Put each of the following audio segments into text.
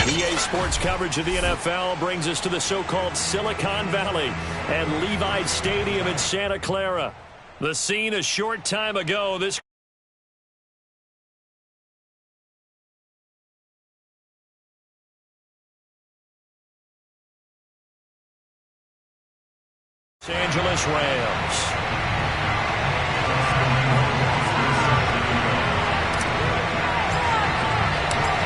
EA Sports coverage of the NFL brings us to the so-called Silicon Valley and Levi Stadium in Santa Clara. The scene a short time ago. This Los Angeles Rams.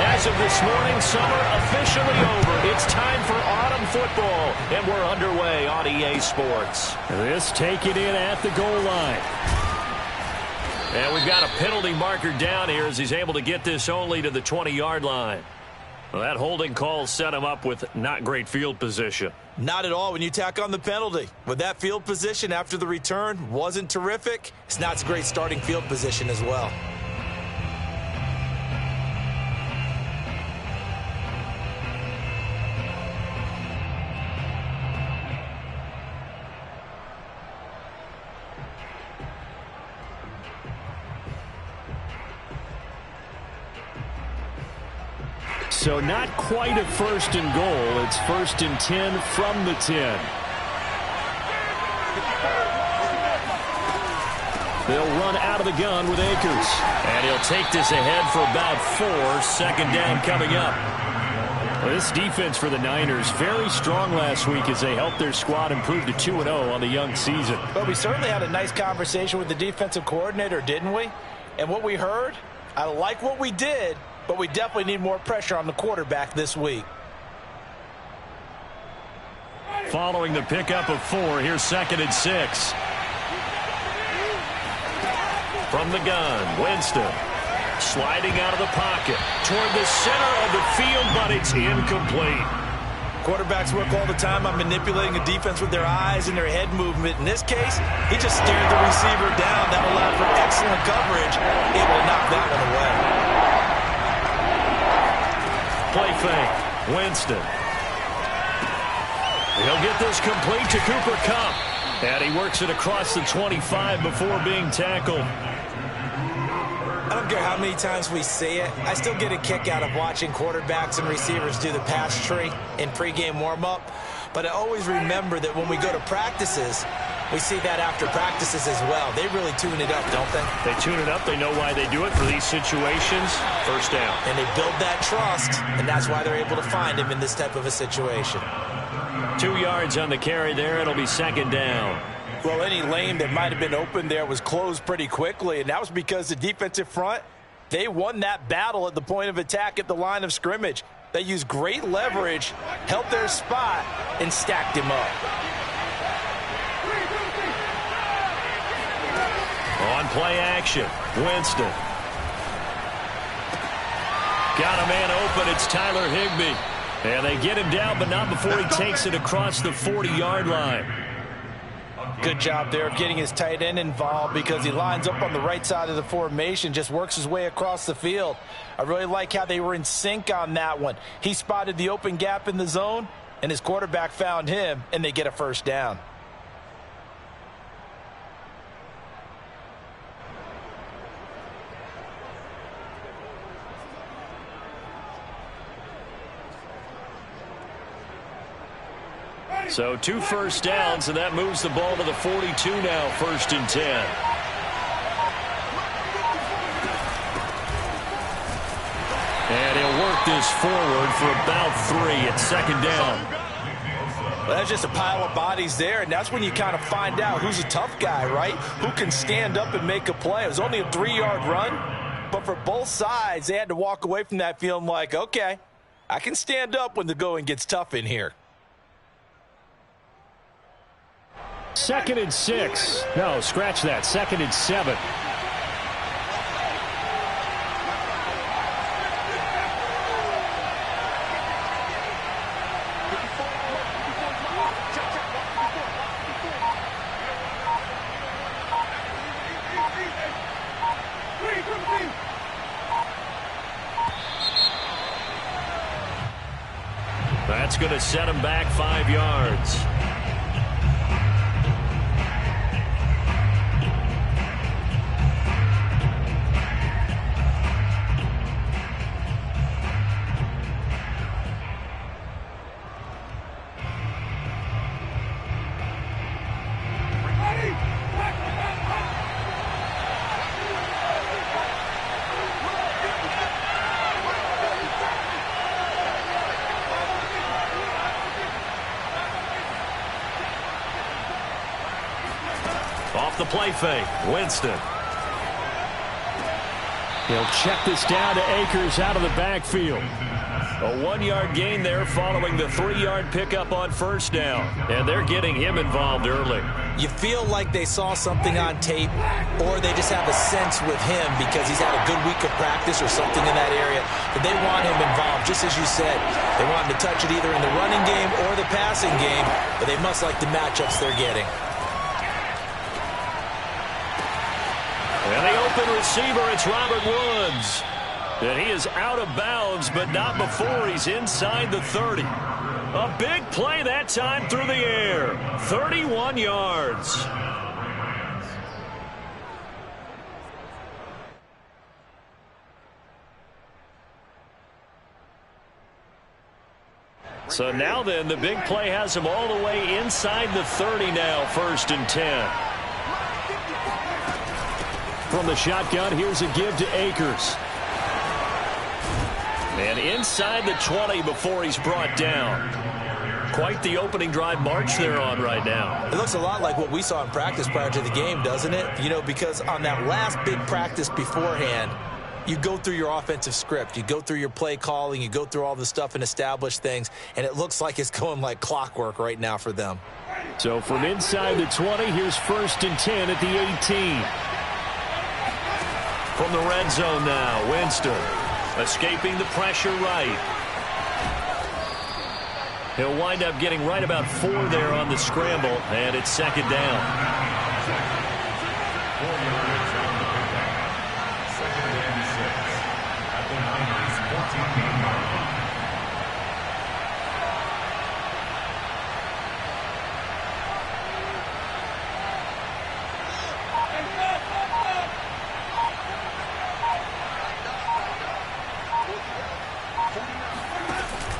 As of this morning, summer officially over. It's time for autumn football, and we're underway on EA Sports. This taken in at the goal line. And we've got a penalty marker down here as he's able to get this only to the 20-yard line. Well, that holding call set him up with not great field position. Not at all when you tack on the penalty. With that field position after the return wasn't terrific, it's not a great starting field position as well. So not quite a first and goal. It's first and 10 from the 10. They'll run out of the gun with Akers. And he'll take this ahead for about 4. Second down coming up. Well, this defense for the Niners, very strong last week as they helped their squad improve to 2-0 on the young season. But we certainly had a nice conversation with the defensive coordinator, didn't we? And what we heard, I like what we did, but we definitely need more pressure on the quarterback this week. Following the pickup of 4, here's second and 6. From the gun, Winston. Sliding out of the pocket toward the center of the field, but it's incomplete. Quarterbacks work all the time on manipulating a defense with their eyes and their head movement. In this case, he just stared the receiver down. That allowed for excellent coverage, able to knock that one away. Play fake. Winston. He'll get this complete to Cooper Kupp. And he works it across the 25 before being tackled. I don't care how many times we see it. I still get a kick out of watching quarterbacks and receivers do the pass tree in pregame warm-up. But I always remember that when we go to practices, we see that after practices as well. They really tune it up, don't they? They tune it up. They know why they do it for these situations. First down. And they build that trust, and that's why they're able to find him in this type of a situation. 2 yards on the carry there. It'll be second down. Well, any lane that might have been open there was closed pretty quickly, and that was because the defensive front, they won that battle at the point of attack at the line of scrimmage. They used great leverage, held their spot, and stacked him up. On play action, Winston. Got a man open. It's Tyler Higbee. And they get him down, but not before he takes it across the 40-yard line. Good job there of getting his tight end involved because he lines up on the right side of the formation, just works his way across the field. I really like how they were in sync on that one. He spotted the open gap in the zone, and his quarterback found him, and they get a first down. So 2 first downs, and that moves the ball to the 42 now, first and 10. And he'll work this forward for about 3 at second down. Well, that's just a pile of bodies there, and that's when you kind of find out who's a tough guy, right? Who can stand up and make a play. It was only a 3-yard run, but for both sides, they had to walk away from that feeling like, okay, I can stand up when the going gets tough in here. Second and 6. No, scratch that. Second and 7. That's going to set him back 5 yards. play fake. Winston. He'll check this down to Akers out of the backfield. A 1-yard gain there following the 3-yard pickup on first down. And they're getting him involved early. You feel like they saw something on tape, or they just have a sense with him because he's had a good week of practice or something in that area. But they want him involved, just as you said. They want him to touch it either in the running game or the passing game, but they must like the matchups they're getting. And the open receiver, it's Robert Woods. And he is out of bounds, but not before he's inside the 30. A big play that time through the air. 31 yards. So now then, the big play has him all the way inside the 30 now, 1st and 10. From the shotgun, here's a give to Akers. And inside the 20 before he's brought down. Quite the opening drive march they're on right now. It looks a lot like what we saw in practice prior to the game, doesn't it? You know, because on that last big practice beforehand, you go through your offensive script. You go through your play calling. You go through all the stuff and establish things. And it looks like it's going like clockwork right now for them. So from inside the 20, here's 1st and 10 at the 18. From the red zone now, Winston. Escaping the pressure right. He'll wind up getting right about 4 there on the scramble, and it's 2nd down.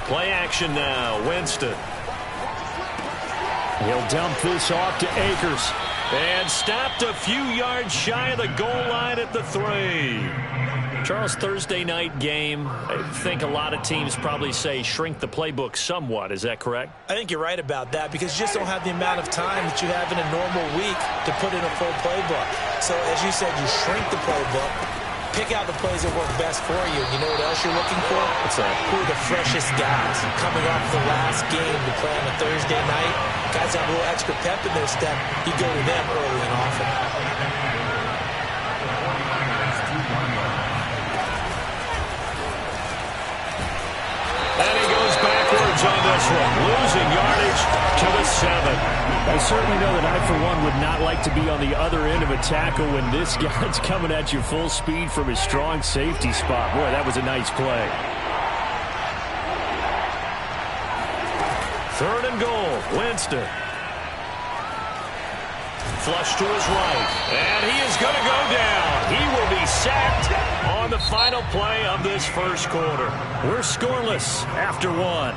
Play action now, Winston. He'll dump this off to Akers. And stopped a few yards shy of the goal line at the 3. Charles, Thursday night game, I think a lot of teams probably say shrink the playbook somewhat. Is that correct? I think you're right about that because you just don't have the amount of time that you have in a normal week to put in a full playbook. So, as you said, you shrink the playbook. Pick out the plays that work best for you. You know what else you're looking for? What's that? Who are the freshest guys coming off the last game to play on a Thursday night? Guys have a little extra pep in their step. You go to them early and often. And he goes backwards on this one, losing yardage to the 7. I certainly know that I, for one, would not like to be on the other end of a tackle when this guy's coming at you full speed from his strong safety spot. Boy, that was a nice play. 3rd and goal, Winston. Flush to his right, and he is going to go down. He will be sacked on the final play of this 1st quarter. We're scoreless after 1.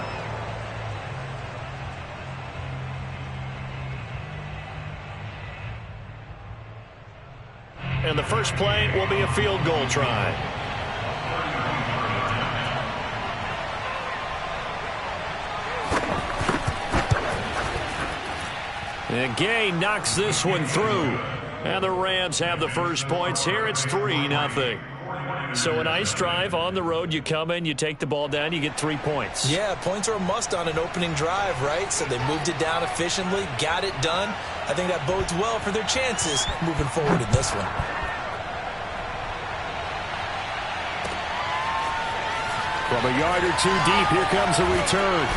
And the first play will be a field goal try. And Gay knocks this one through. And the Rams have the first points here. It's 3-0. So a nice drive on the road. You come in, you take the ball down, you get 3 points. Yeah, points are a must on an opening drive, right? So they moved it down efficiently, got it done. I think that bodes well for their chances moving forward in this one. From a yard or 2 deep, here comes a return.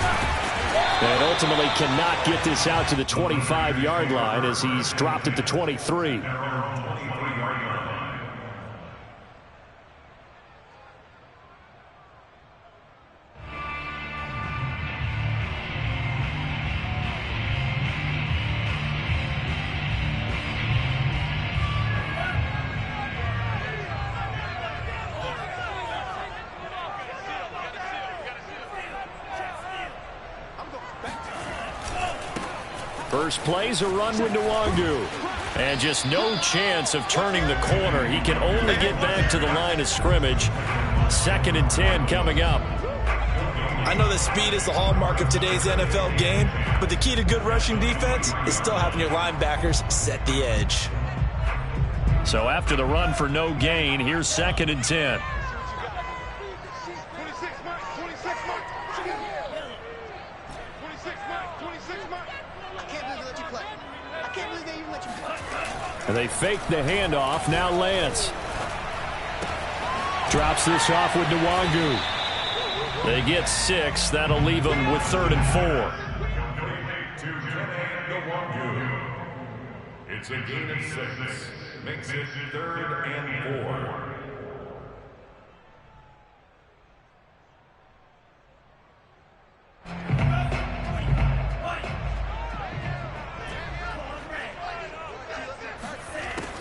And ultimately cannot get this out to the 25-yard line as he's dropped at the 23. First play's a run with Nwangu. And just no chance of turning the corner. He can only get back to the line of scrimmage. 2nd and 10 coming up. I know that speed is the hallmark of today's NFL game, but the key to good rushing defense is still having your linebackers set the edge. So after the run for no gain, here's 2nd and 10. And they fake the handoff. Now Lance drops this off with Nwangu. They get 6. That'll leave them with 3rd and 4. It's a gain of 6. Makes it 3rd and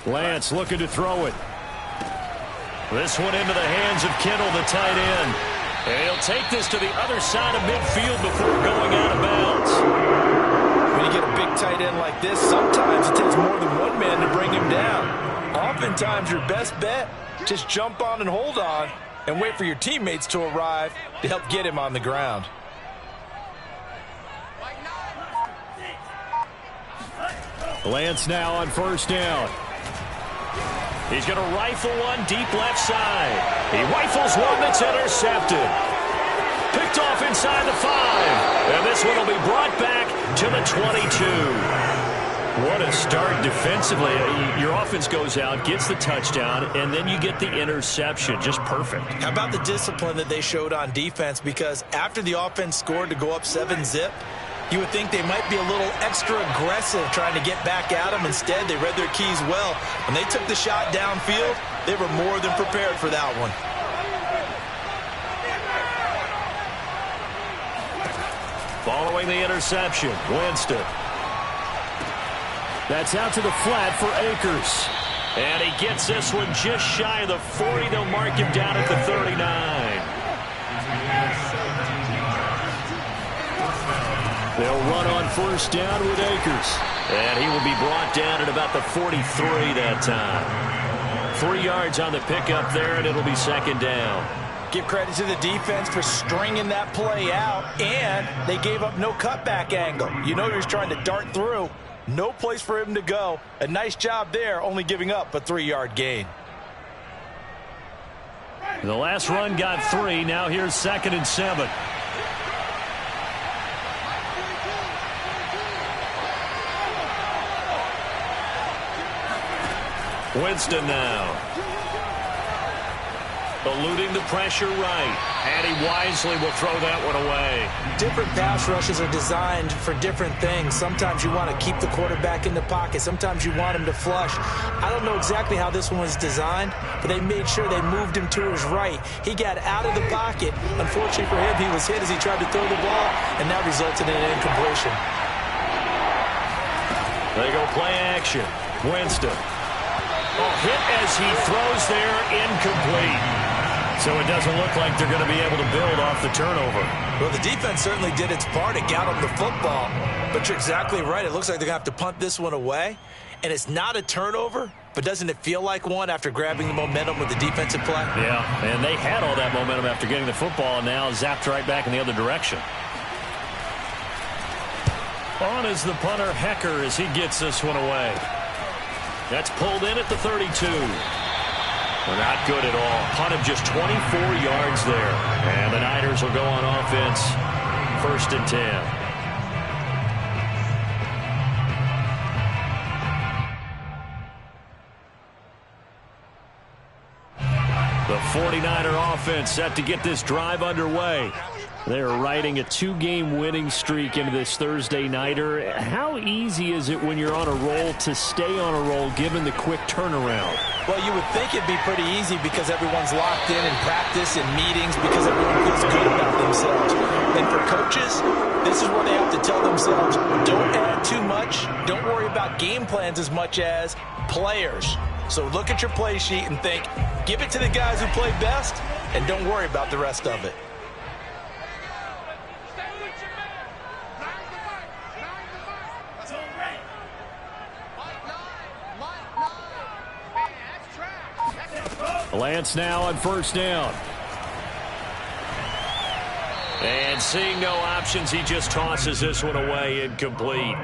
4. Lance looking to throw it. This one into the hands of Kittle, the tight end. And he'll take this to the other side of midfield before going out of bounds. When you get a big tight end like this, sometimes it takes more than one man to bring him down. Oftentimes, your best bet, just jump on and hold on and wait for your teammates to arrive to help get him on the ground. Lance now on 1st down. He's going to rifle one deep left side. He rifles one that's intercepted. Picked off inside the 5. And this one will be brought back to the 22. What a start defensively. Your offense goes out, gets the touchdown, and then you get the interception. Just perfect. How about the discipline that they showed on defense? Because after the offense scored to go up 7-zip, you would think they might be a little extra aggressive trying to get back at them. Instead, they read their keys well. When they took the shot downfield, they were more than prepared for that one. Following the interception, Winston. That's out to the flat for Akers. And he gets this one just shy of the 40. They'll mark him down at the 39. They'll run on 1st down with Akers. And he will be brought down at about the 43 that time. 3 yards on the pickup there, and it'll be 2nd down. Give credit to the defense for stringing that play out, and they gave up no cutback angle. You know he was trying to dart through. No place for him to go. A nice job there, only giving up a 3-yard gain. The last run got 3. Now here's 2nd and 7. Winston now. Eluding the pressure right. And he wisely will throw that one away. Different pass rushes are designed for different things. Sometimes you want to keep the quarterback in the pocket. Sometimes you want him to flush. I don't know exactly how this one was designed, but they made sure they moved him to his right. He got out of the pocket. Unfortunately for him, he was hit as he tried to throw the ball, and that resulted in an incompletion. They go play action. Winston. Hit as he throws there, incomplete. So it doesn't look like they're going to be able to build off the turnover. Well, the defense certainly did its part. It got them the football. But you're exactly right. It looks like they're going to have to punt this one away. And it's not a turnover, but doesn't it feel like one after grabbing the momentum with the defensive play? Yeah, and they had all that momentum after getting the football, and now zapped right back in the other direction. On is the punter, Hecker, as he gets this one away. That's pulled in at the 32. Well, not good at all. Punt of just 24 yards there. And the Niners will go on offense. 1st and 10. The 49er offense set to get this drive underway. They're riding a 2-game winning streak into this Thursday nighter. How easy is it when you're on a roll to stay on a roll given the quick turnaround? Well, you would think it'd be pretty easy because everyone's locked in practice and meetings because everyone feels good about themselves. And for coaches, this is where they have to tell themselves, don't add too much. Don't worry about game plans as much as players. So look at your play sheet and think, give it to the guys who play best and don't worry about the rest of it. Lance now on 1st down. And seeing no options, he just tosses this one away, incomplete.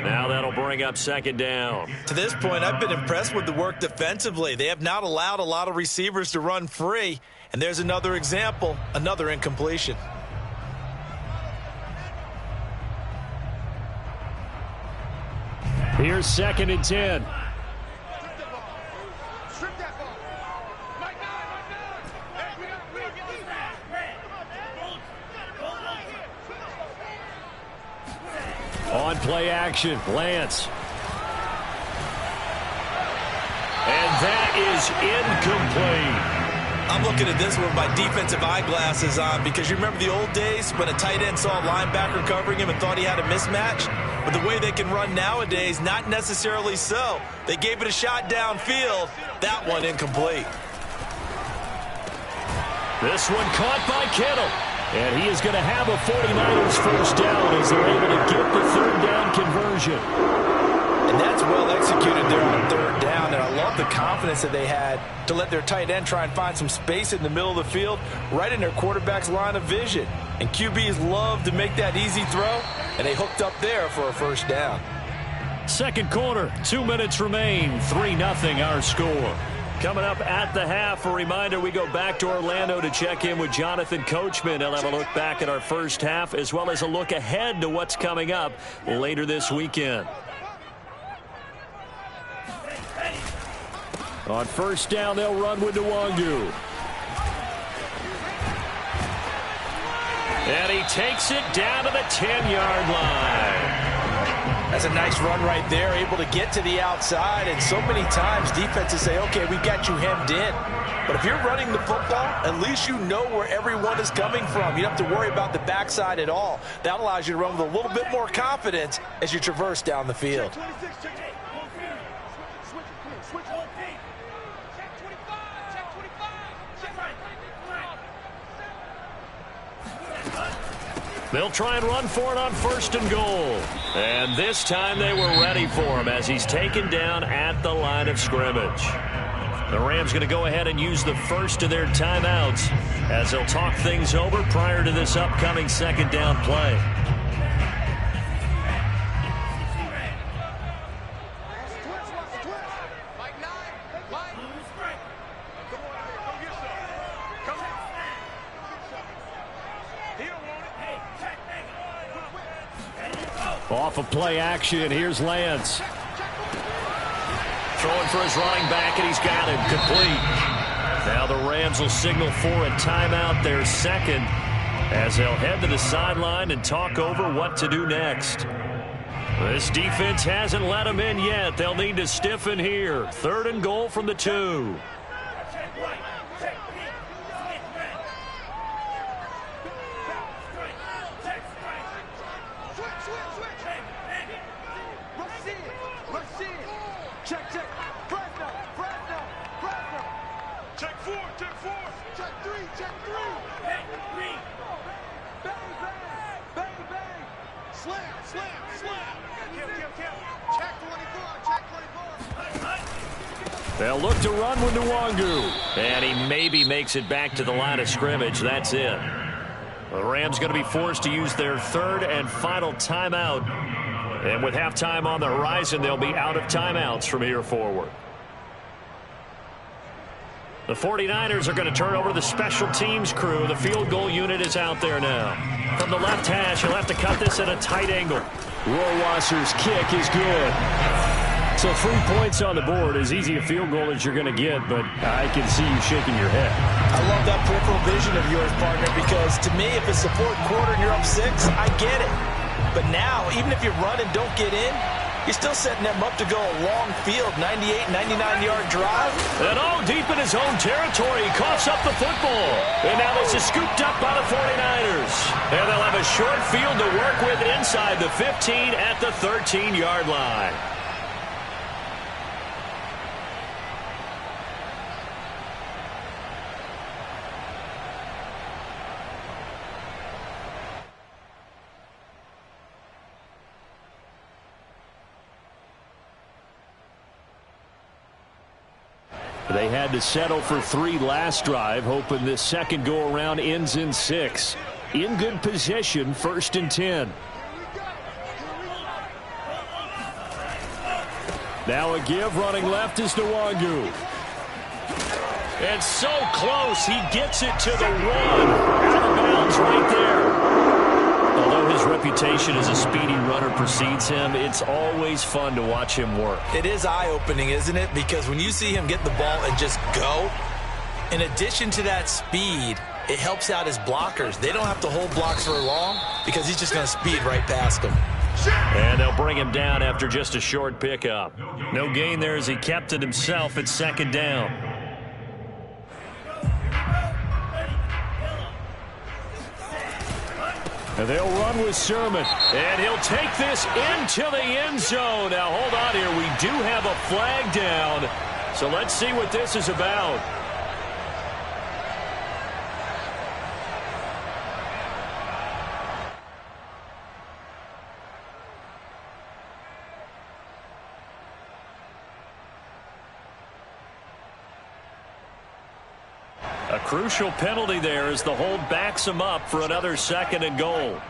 Now that'll bring up second down. To this point, I've been impressed with the work defensively. They have not allowed a lot of receivers to run free. And there's another example, another incompletion. Here's 2nd and 10. On play action, Lance. And that is incomplete. I'm looking at this with my defensive eyeglasses on because you remember the old days when a tight end saw a linebacker covering him and thought he had a mismatch? But the way they can run nowadays, not necessarily so. They gave it a shot downfield. That one incomplete. This one caught by Kittle. And he is going to have a 49ers first down as they're able to get the 3rd down conversion. And that's well executed there on 3rd down. And I love the confidence that they had to let their tight end try and find some space in the middle of the field, right in their quarterback's line of vision. And QBs love to make that easy throw, and they hooked up there for a first down. Second quarter, 2 minutes remain, 3-0 our score. Coming up at the half, a reminder, we go back to Orlando to check in with Jonathan Coachman. He'll have a look back at our first half as well as a look ahead to what's coming up later this weekend. On first down, they'll run with Nwangu. And he takes it down to the 10-yard line. That's a nice run right there, able to get to the outside. And so many times defenses say, okay, we've got you hemmed in. But if you're running the football, at least you know where everyone is coming from. You don't have to worry about the backside at all. That allows you to run with a little bit more confidence as you traverse down the field. They'll try and run for it on 1st and goal. And this time they were ready for him as he's taken down at the line of scrimmage. The Rams going to go ahead and use the first of their timeouts as they'll talk things over prior to this upcoming 2nd down play. Off of play action, here's Lance. Throwing for his running back, and he's got him complete. Now the Rams will signal for a timeout, their 2nd, as they'll head to the sideline and talk over what to do next. This defense hasn't let them in yet. They'll need to stiffen here. 3rd and goal from the 2. They'll look to run with Nwangu. And he maybe makes it back to the line of scrimmage. That's it. The Rams going to be forced to use their 3rd and final timeout. And with halftime on the horizon, they'll be out of timeouts from here forward. The 49ers are going to turn over to the special teams crew. The field goal unit is out there now. From the left hash, he'll have to cut this at a tight angle. Rohrwasser's kick is good. So 3 points on the board, as easy a field goal as you're going to get, but I can see you shaking your head. I love that peripheral vision of yours, partner, because to me, if it's the 4th quarter and you're up 6, I get it. But now, even if you run and don't get in, you're still setting them up to go a long field, 98, 99-yard drive. And all deep in his own territory, he coughs up the football. And now this is scooped up by the 49ers. And they'll have a short field to work with inside the 15 at the 13-yard line. They had to settle for 3 last drive, hoping this 2nd go-around ends in 6. In good position, 1st and 10. Now a give running left is Nwangu. And so close, he gets it to the 1. Out of bounds right there. Although his reputation as a speedy runner precedes him, it's always fun to watch him work. It is eye-opening, isn't it? Because when you see him get the ball and just go, in addition to that speed, it helps out his blockers. They don't have to hold blocks for long because he's just going to speed right past them. And they'll bring him down after just a short pickup. No gain there as he kept it himself at second down. And they'll run with Sherman. And he'll take this into the end zone. Now, hold on here. We do have a flag down. So let's see what this is about. A crucial penalty there as the hold backs him up for another 2nd and goal.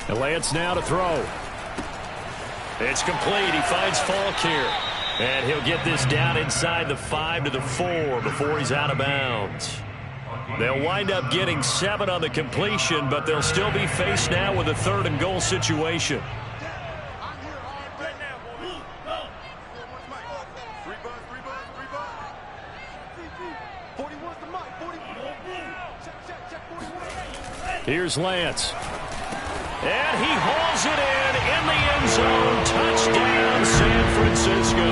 And Lance now to throw. It's complete. He finds Falk here. And he'll get this down inside the 5 to the 4 before he's out of bounds. They'll wind up getting 7 on the completion, but they'll still be faced now with a 3rd and goal situation. Here's Lance. And he hauls it in the end zone. Touchdown, San Francisco.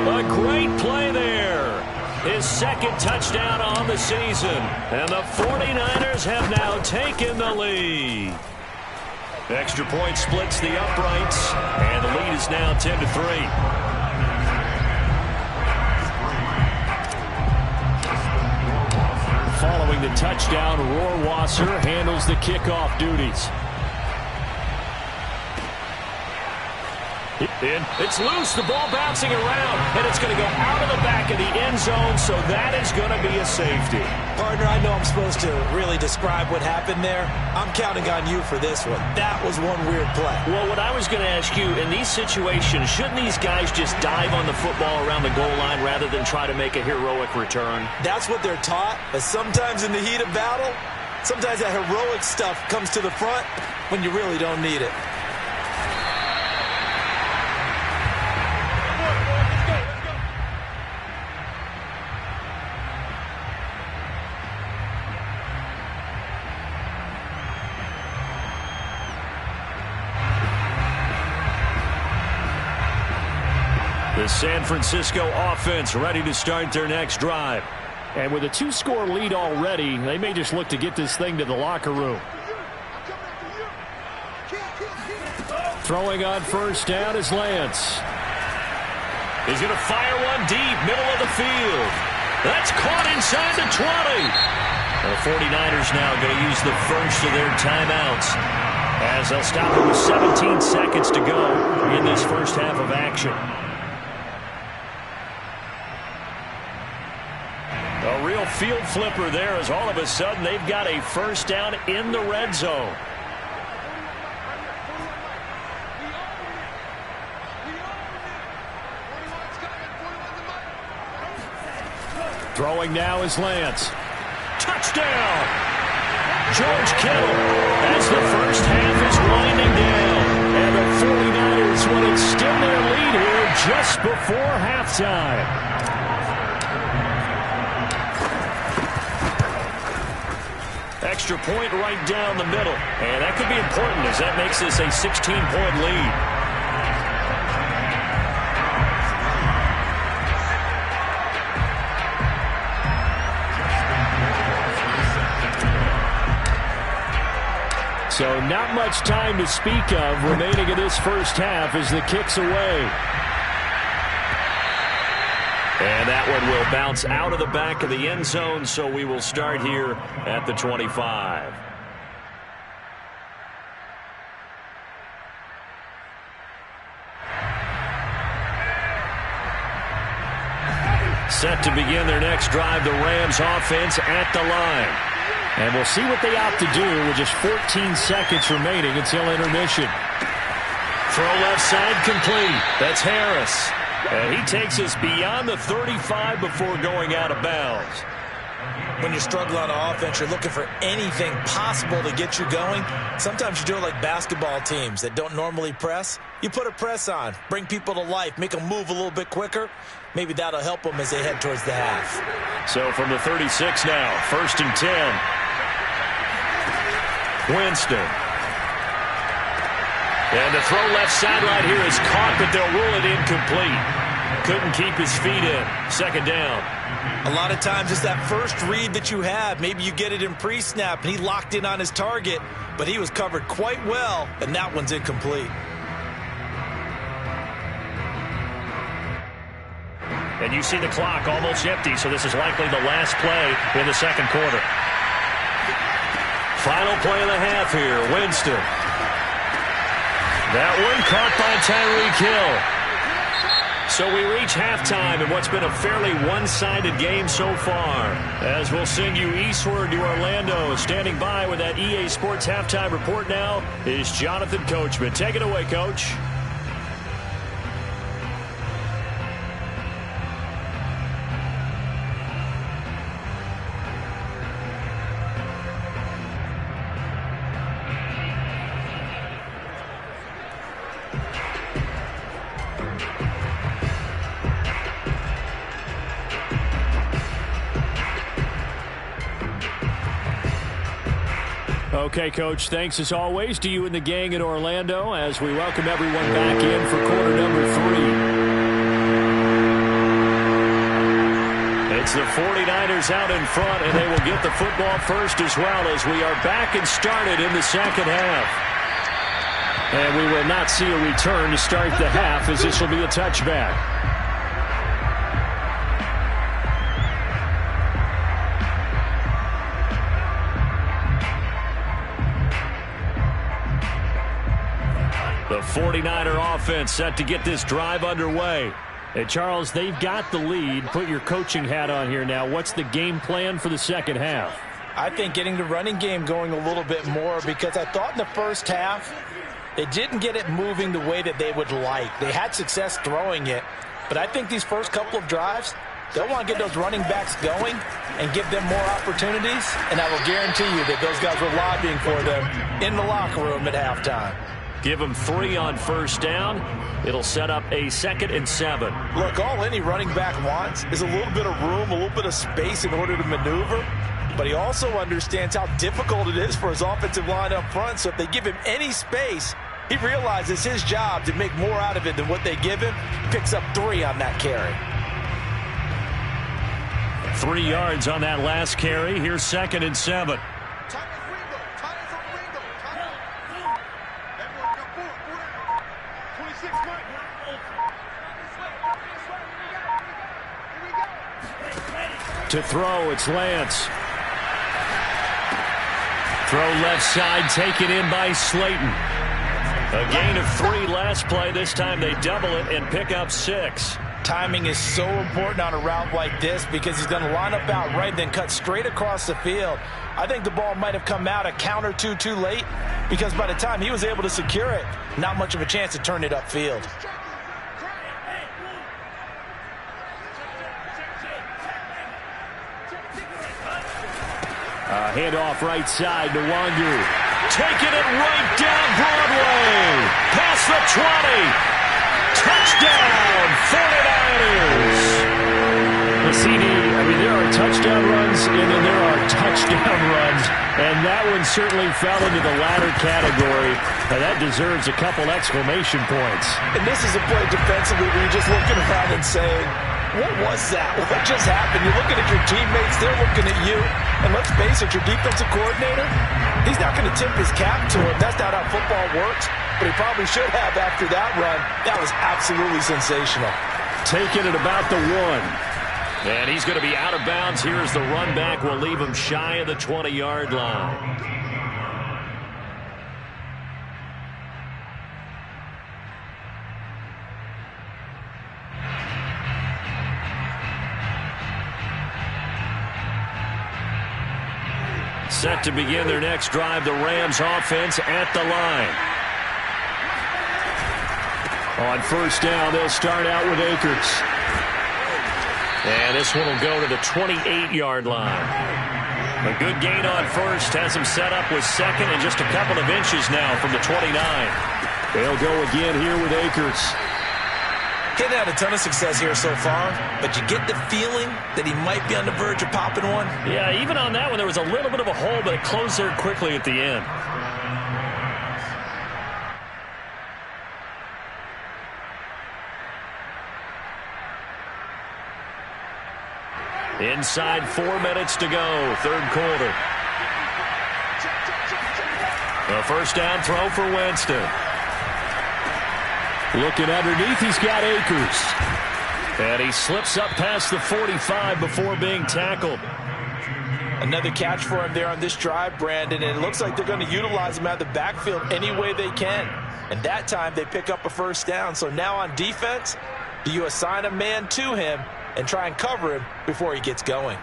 A great play there. His 2nd touchdown on the season. And the 49ers have now taken the lead. Extra point splits the uprights. And the lead is now 10-3. Following the touchdown, Rohrwasser handles the kickoff duties. It's loose, the ball bouncing around, and it's going to go out of the back of the end zone, so that is going to be a safety. Partner, I know I'm supposed to really describe what happened there. I'm counting on you for this one. That was one weird play. Well, what I was going to ask you, in these situations, shouldn't these guys just dive on the football around the goal line rather than try to make a heroic return? That's what they're taught, but sometimes in the heat of battle, sometimes that heroic stuff comes to the front when you really don't need it. The San Francisco offense ready to start their next drive. And with a 2-score lead already, they may just look to get this thing to the locker room. Throwing on first down is Lance. He's going to fire one deep, middle of the field. That's caught inside the 20. The 49ers now going to use the first of their timeouts as they'll stop it with 17 seconds to go in this first half of action. A real field flipper there as all of a sudden they've got a first down in the red zone. Throwing now is Lance. Touchdown! George Kittle as the first half is winding down. And the 49ers will extend their lead here just before halftime. Extra point right down the middle. And that could be important as that makes this a 16-point lead. So not much time to speak of remaining in this first half as the kick's away. And that one will bounce out of the back of the end zone, so we will start here at the 25. Set to begin their next drive, the Rams offense at the line. And we'll see what they opt to do with just 14 seconds remaining until intermission. Throw left side complete. That's Harris. And he takes us beyond the 35 before going out of bounds. When you struggle on offense, you're looking for anything possible to get you going. Sometimes you do it like basketball teams that don't normally press. You put a press on, bring people to life, make them move a little bit quicker. Maybe that'll help them as they head towards the half. So from the 36 now, 1st and 10. Winston. And the throw left sideline here is caught, but they'll rule it incomplete. Couldn't keep his feet in. 2nd down. A lot of times it's that first read that you have. Maybe you get it in pre-snap, and he locked in on his target, but he was covered quite well, and that one's incomplete. And you see the clock almost empty, so this is likely the last play in the 2nd quarter. Final play of the half here, Winston. That one caught by Tyreek Hill. So we reach halftime in what's been a fairly one-sided game so far. As we'll send you eastward to Orlando. Standing by with that EA Sports halftime report now is Jonathan Coachman. Take it away, Coach. Okay, Coach, thanks as always to you and the gang in Orlando as we welcome everyone back in for quarter number 3. It's the 49ers out in front, and they will get the football first as well as we are back and started in the 2nd half. And we will not see a return to start the half as this will be a touchback. The 49er offense set to get this drive underway. Hey, Charles, they've got the lead. Put your coaching hat on here now. What's the game plan for the 2nd half? I think getting the running game going a little bit more, because I thought in the first half they didn't get it moving the way that they would like. They had success throwing it, but I think these first couple of drives, they'll want to get those running backs going and give them more opportunities, and I will guarantee you that those guys were lobbying for them in the locker room at halftime. Give them 3 on 1st down. It'll set up a 2nd and 7. Look, all any running back wants is a little bit of room, a little bit of space in order to maneuver. But he also understands how difficult it is for his offensive line up front. So if they give him any space, he realizes his job to make more out of it than what they give him. Picks up 3 on that carry. 3 yards on that last carry. Here's 2nd and 7. To throw, it's Lance. Throw left side, taken in by Slayton. A gain of 3 last play. This time they double it and pick up 6. Timing is so important on a route like this because he's going to line up out right, then cut straight across the field. I think the ball might have come out a count or two too late because by the time he was able to secure it, not much of a chance to turn it upfield. Handoff right side to Wangu. Taking it right down Broadway. Past the 20. Touchdown, 49ers. The CD, I mean, there are touchdown runs and then there are touchdown runs. And that one certainly fell into the latter category. And that deserves a couple exclamation points. And this is a play defensively where you're just looking around and saying, what was that? What just happened? You're looking at your teammates. They're looking at you. And let's face it, your defensive coordinator, he's not going to tip his cap to him. That's not how football works. But he probably should have after that run. That was absolutely sensational. Taking it about the 1. And he's going to be out of bounds. Here's the run back. We'll leave him shy of the 20-yard line. Set to begin their next drive, the Rams offense at the line. On first down, they'll start out with Akers. And this one will go to the 28-yard line. A good gain on first has him set up with second and just a couple of inches now from the 29. They'll go again here with Akers. He's had a ton of success here so far, but you get the feeling that he might be on the verge of popping one. Yeah, even on that one, there was a little bit of a hole, but it closed there quickly at the end. Inside 4 minutes to go, third quarter. A first down throw for Winston. Looking underneath, he's got Akers. And he slips up past the 45 before being tackled. Another catch for him there on this drive, Brandon, and it looks like they're going to utilize him out of the backfield any way they can. And that time they pick up a first down. So now on defense, do you assign a man to him and try and cover him before he gets going?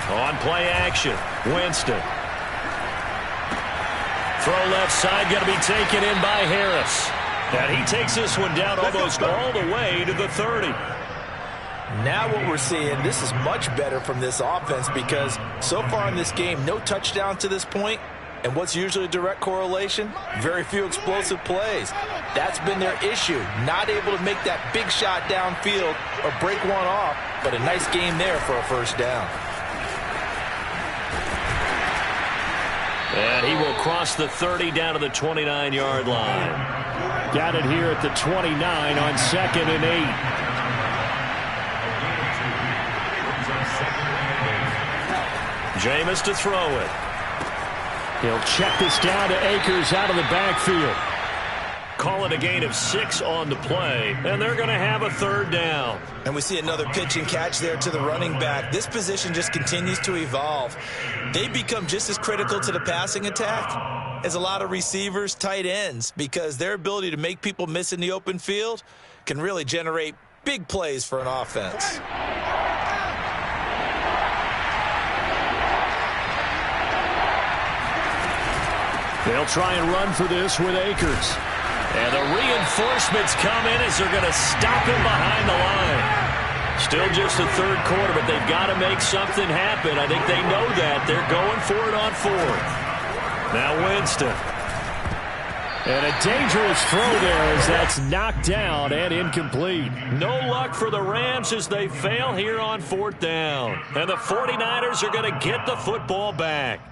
On play action, Winston. Throw left side, going to be taken in by Harris. And he takes this one down almost all the way to the 30. Now what we're seeing, this is much better from this offense because so far in this game, no touchdown to this point. And what's usually a direct correlation? Very few explosive plays. That's been their issue. Not able to make that big shot downfield or break one off, but a nice game there for a first down. And he will cross the 30 down to the 29-yard line. Got it here at the 29 on 2nd and 8. Jameis to throw it. He'll check this down to Akers out of the backfield. Call it a gain of 6 on the play, and they're going to have a third down. And we see another pitch and catch there to the running back. This position just continues to evolve. They become just as critical to the passing attack as a lot of receivers, tight ends, because their ability to make people miss in the open field can really generate big plays for an offense. They'll try and run for this with Akers. And the reinforcements come in as they're going to stop him behind the line. Still just the third quarter, but they've got to make something happen. I think they know that. They're going for it on 4th. Now Winston. And a dangerous throw there as that's knocked down and incomplete. No luck for the Rams as they fail here on 4th down. And the 49ers are going to get the football back.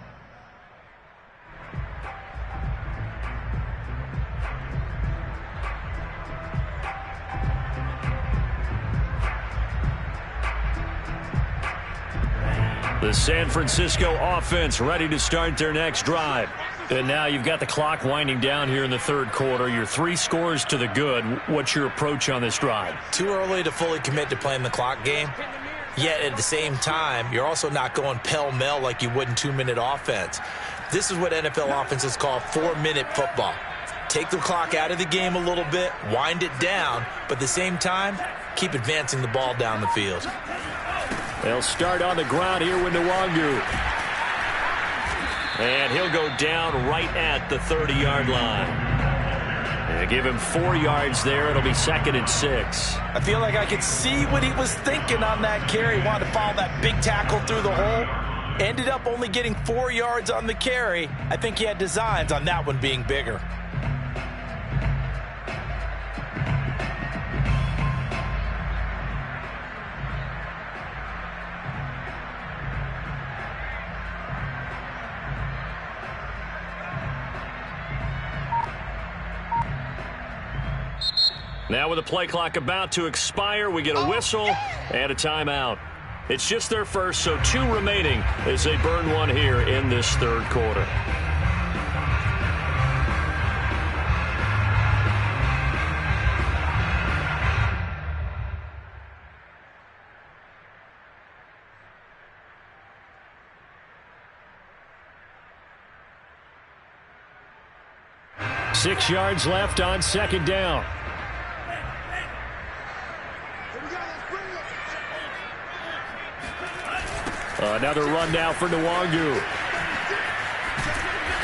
The San Francisco offense ready to start their next drive. And now you've got the clock winding down here in the third quarter. You're 3 scores to the good. What's your approach on this drive? Too early to fully commit to playing the clock game. Yet at the same time, you're also not going pell-mell like you would in 2-minute offense. This is what NFL offenses call 4-minute football. Take the clock out of the game a little bit, wind it down, but at the same time, keep advancing the ball down the field. They'll start on the ground here with Nwangu. And he'll go down right at the 30-yard line. And give him 4 yards there. It'll be 2nd and 6. I feel like I could see what he was thinking on that carry. He wanted to follow that big tackle through the hole. Ended up only getting 4 yards on the carry. I think he had designs on that one being bigger. Now with the play clock about to expire, we get a whistle and a timeout. It's just their first, so 2 remaining as they burn one here in this third quarter. 6 yards left on second down. Another run now for Nwangu.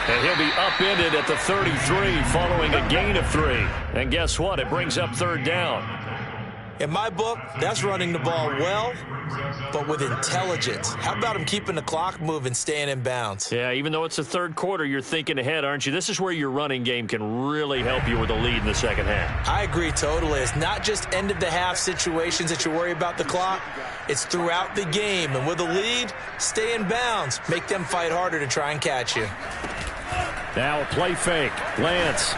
And he'll be upended at the 33 following a gain of 3. And guess what? It brings up third down. In my book, that's running the ball well, but with intelligence. How about him keeping the clock moving, staying in bounds? Yeah, even though it's the third quarter, you're thinking ahead, aren't you? This is where your running game can really help you with a lead in the second half. I agree totally. It's not just end-of-the-half situations that you worry about the clock. It's throughout the game. And with a lead, stay in bounds. Make them fight harder to try and catch you. Now a play fake. Lance.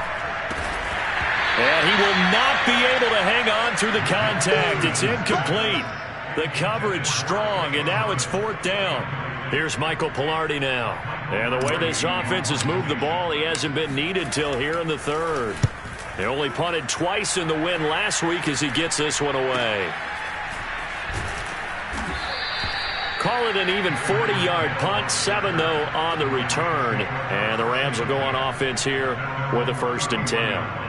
And he will not be able to hang on through the contact. It's incomplete. The coverage strong, and now it's fourth down. Here's Michael Pilardi now. And the way this offense has moved the ball, he hasn't been needed till here in the third. They only punted twice in the win last week as he gets this one away. Call it an even 40-yard punt, 7 though on the return. And the Rams will go on offense here with a 1st and 10.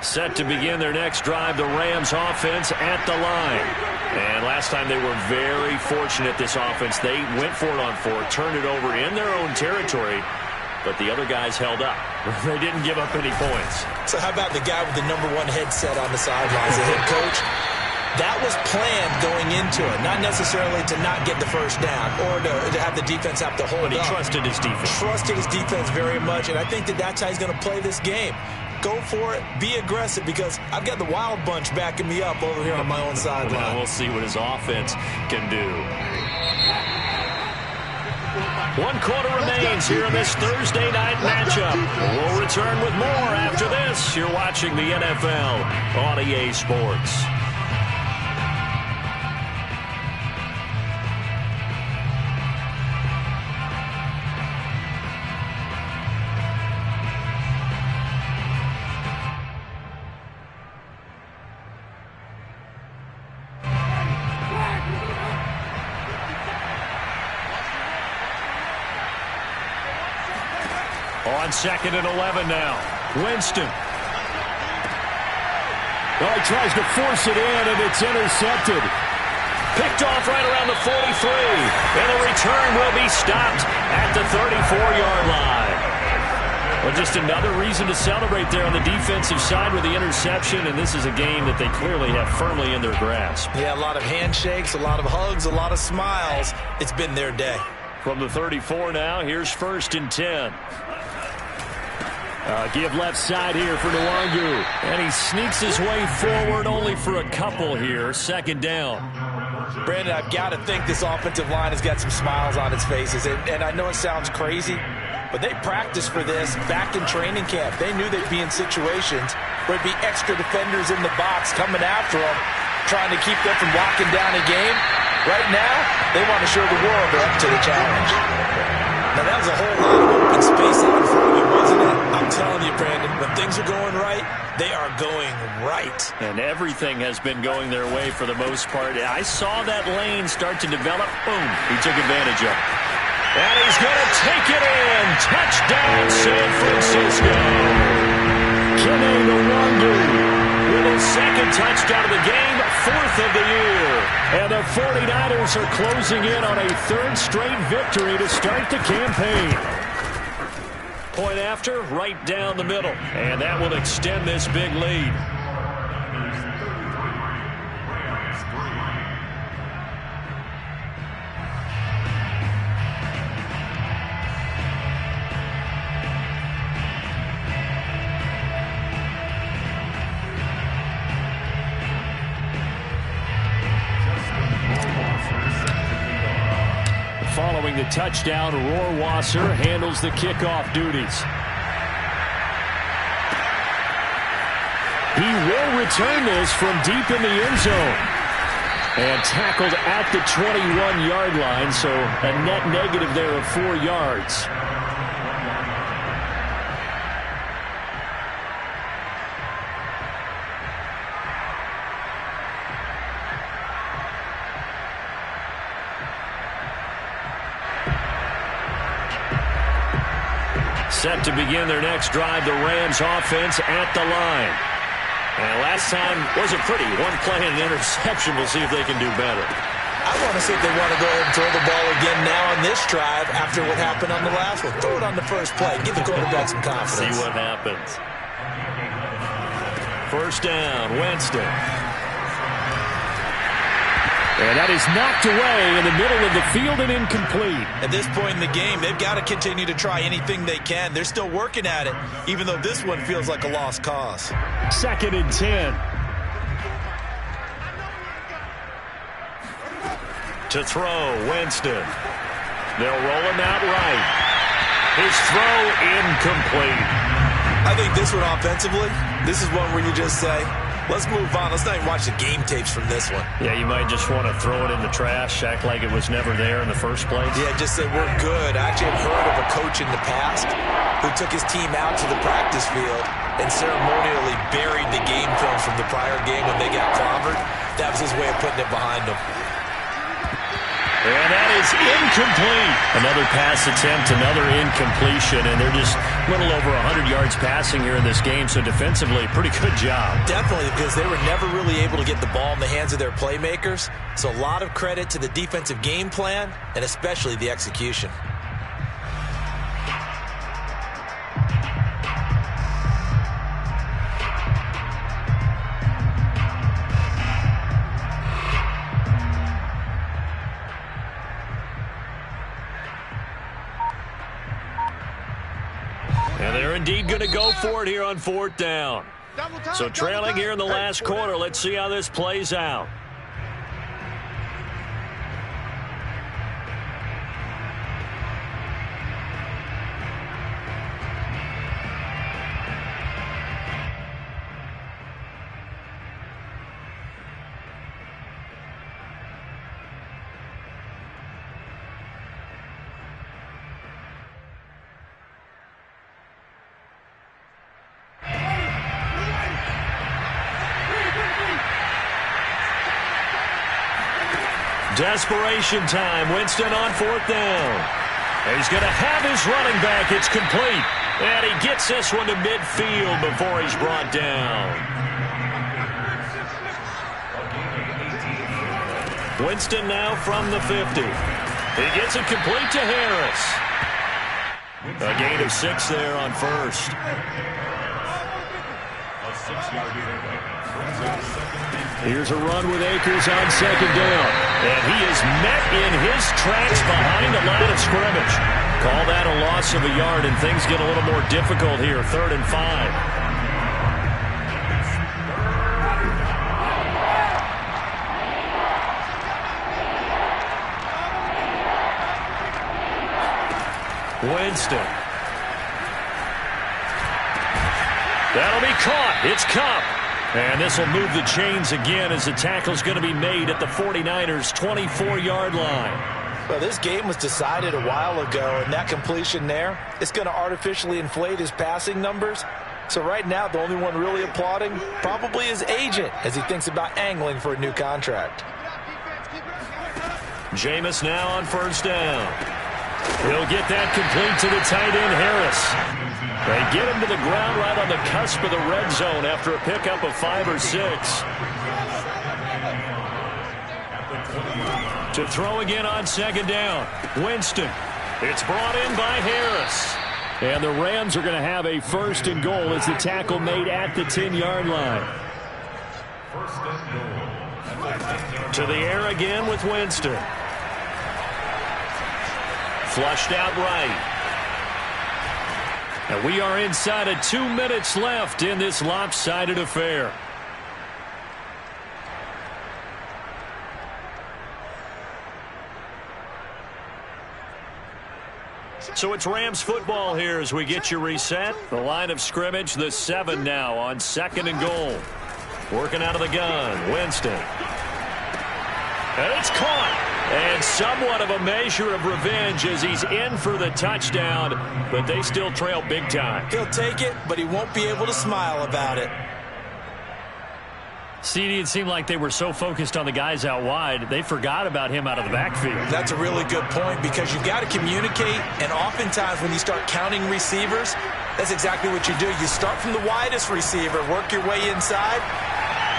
Set to begin their next drive, the Rams offense at the line. And last time they were very fortunate, this offense. They went for it on 4, turned it over in their own territory, but the other guys held up. They didn't give up any points. So how about the guy with the #1 headset on the sidelines, the head coach? That was planned going into it, not necessarily to not get the first down or to have the defense have to hold up. But he trusted his defense. Trusted his defense very much, and I think that that's how he's going to play this game. Go for it. Be aggressive, because I've got the wild bunch backing me up over here on my own sideline. Well, we'll see what his offense can do. 1 quarter remains here in this Thursday night matchup. We'll return with more after this. You're watching the NFL on EA Sports. On 2nd and 11 now. Winston. Well, he tries to force it in, and it's intercepted. Picked off right around the 43. And the return will be stopped at the 34-yard line. Well, just another reason to celebrate there on the defensive side with the interception, and this is a game that they clearly have firmly in their grasp. Yeah, a lot of handshakes, a lot of hugs, a lot of smiles. It's been their day. From the 34 now, here's 1st and 10. Give left side here for Nwangu. And he sneaks his way forward only for a couple here. 2nd down. Brandon, I've got to think this offensive line has got some smiles on its faces. And I know it sounds crazy, but they practiced for this back in training camp. They knew they'd be in situations where it'd be extra defenders in the box coming after them, trying to keep them from locking down a game. Right now, they want to show the world they're up to the challenge. Now, that was a whole lot of open space out in front of you, wasn't it? I'm telling you, Brandon, when things are going right, they are going right. And everything has been going their way for the most part. I saw that lane start to develop. Boom. He took advantage of it. And he's going to take it in. Touchdown, San Francisco. Kene Nwangu with his 2nd touchdown of the game, 4th of the year. And the 49ers are closing in on a 3rd straight victory to start the campaign. Point after, right down the middle. And that will extend this big lead. Following the touchdown, Rohrwasser handles the kickoff duties. He will return this from deep in the end zone. And tackled at the 21-yard line, so a net negative there of 4 yards. set to begin their next drive. The Rams offense at the line. And last time wasn't pretty. One play and an interception. We'll see if they can do better. I want to see if they want to go ahead and throw the ball again now on this drive after what happened on the last one. Throw it on the first play. Give the quarterback some confidence. See what happens. First down, Winston. And that is knocked away in the middle of the field and incomplete. At this point in the game, they've got to continue to try anything they can. They're still working at it, even though this one feels like a lost cause. 2nd and 10. To throw, Winston. They'll roll him out right. His throw incomplete. I think this one offensively, this is one where you just say, let's move on. Let's not even watch the game tapes from this one. Yeah, you might just want to throw it in the trash, act like it was never there in the first place. Yeah, just say we're good. I actually have heard of a coach in the past who took his team out to the practice field and ceremonially buried the game film from the prior game when they got clobbered. That was his way of putting it behind them. And that is incomplete. Another pass attempt, another incompletion, and they're just a little over 100 yards passing here in this game, so defensively, pretty good job. Definitely, because they were never really able to get the ball in the hands of their playmakers, so a lot of credit to the defensive game plan, and especially the execution. And they're indeed going to go for it here on 4th down. So trailing here in the last quarter. Let's see how this plays out. Desperation time. Winston on 4th down. And he's going to have his running back. It's complete. And he gets this one to midfield before he's brought down. Winston now from the 50. He gets it complete to Harris. A gain of 6 there on first. Here's a run with Akers on 2nd down. And he is met in his tracks behind the line of scrimmage. Call that a loss of a yard, and things get a little more difficult here. 3rd and 5. Winston. That'll be caught. It's Cup. And this will move the chains again as the tackle's going to be made at the 49ers' 24-yard line. Well, this game was decided a while ago, and that completion there is going to artificially inflate his passing numbers. So right now, the only one really applauding probably his agent as he thinks about angling for a new contract. Jameis now on 1st down. He'll get that complete to the tight end, Harris. They get him to the ground right on the cusp of the red zone after a pickup of 5 or 6. To throw again on 2nd down. Winston. It's brought in by Harris. And the Rams are going to have a 1st and goal as the tackle made at the 10-yard line. To the air again with Winston. Flushed out right. And we are inside of 2 minutes left in this lopsided affair. So it's Rams football here as we get you reset. The line of scrimmage, the 7 now on 2nd and goal. Working out of the gun, Winston. And it's caught. And somewhat of a measure of revenge as he's in for the touchdown, but they still trail big time. He'll take it, but he won't be able to smile about it. CD, it seemed like they were so focused on the guys out wide, they forgot about him out of the backfield. That's a really good point because you've got to communicate, and oftentimes when you start counting receivers, that's exactly what you do. You start from the widest receiver, work your way inside.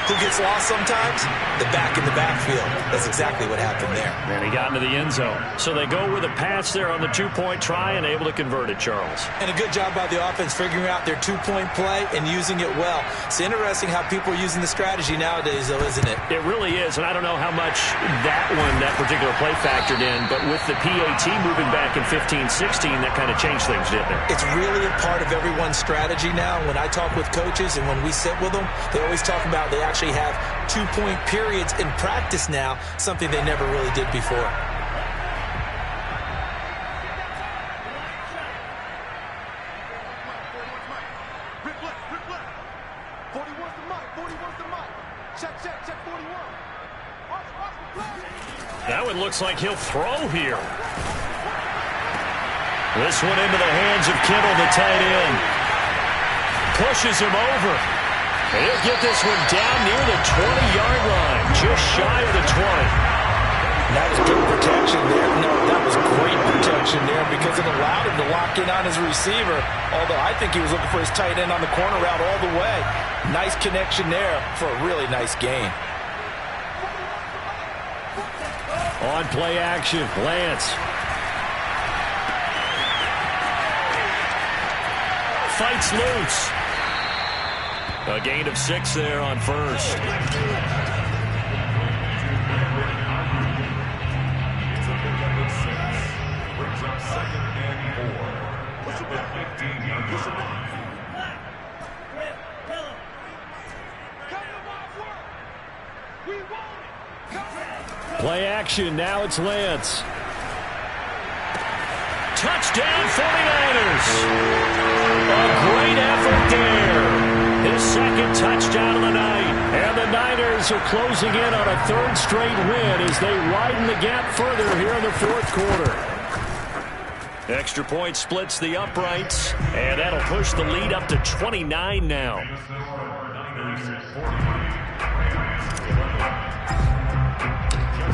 Who gets lost sometimes? The back in the backfield. That's exactly what happened there. And he got into the end zone. So they go with a pass there on the two-point try and able to convert it, Charles. And a good job by the offense figuring out their two-point play and using it well. It's interesting how people are using the strategy nowadays, though, isn't it? It really is, and I don't know how much that particular play factored in, but with the PAT moving back in 15-16, that kind of changed things, didn't it? It's really a part of everyone's strategy now. When I talk with coaches and when we sit with them, they always talk about they actually have two-point periods in practice now, something they never really did before. That one looks like he'll throw here. This one into the hands of Kittle, the tight end. Pushes him over. And he'll get this one down near the 20-yard line, just shy of the 20. That was good protection there. No, that was great protection there because it allowed him to lock in on his receiver, although I think he was looking for his tight end on the corner route all the way. Nice connection there for a really nice gain. On play action, Lance. Fights loose. A gain of 6 there on first. Brings up 2nd and 4. At the 15-yard line. Play action, now it's Lance. Touchdown 49ers. A great effort there. His second touchdown of the night. And the Niners are closing in on a 3rd straight win as they widen the gap further here in the 4th quarter. Extra point splits the uprights, and that'll push the lead up to 29 now.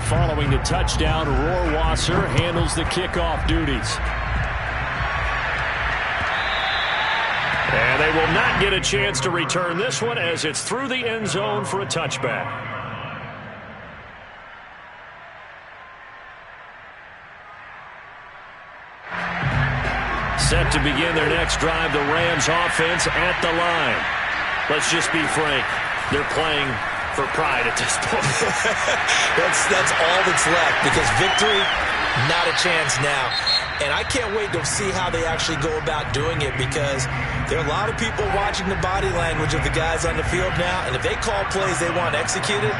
Following the touchdown, Rohrwasser handles the kickoff duties. And they will not get a chance to return this one as it's through the end zone for a touchback. Set to begin their next drive, the Rams offense at the line. Let's just be frank, they're playing for pride at this point. That's all that's left because victory, not a chance now. And I can't wait to see how they actually go about doing it because there are a lot of people watching the body language of the guys on the field now, and if they call plays they want executed,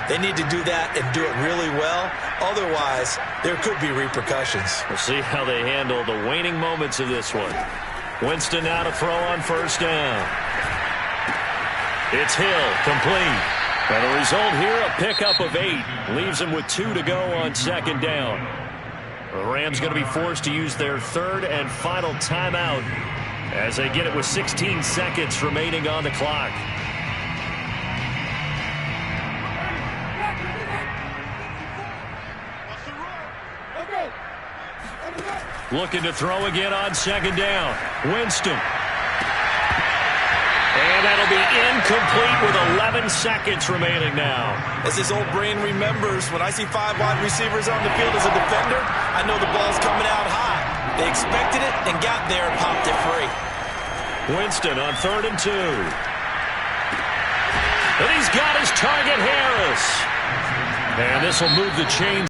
they need to do that and do it really well. Otherwise, there could be repercussions. We'll see how they handle the waning moments of this one. Winston now to throw on first down. It's Hill, complete. And the result here, a pickup of 8. Leaves him with 2 to go on second down. The Rams going to be forced to use their 3rd and final timeout as they get it with 16 seconds remaining on the clock. Looking to throw again on second down. Winston. And that'll be incomplete with 11 seconds remaining now. As his old brain remembers, when I see 5 wide receivers on the field as a defender, I know the ball's coming out high. They expected it and got there and popped it free. Winston on 3rd and 2. And he's got his target, Harris. And this will move the chain.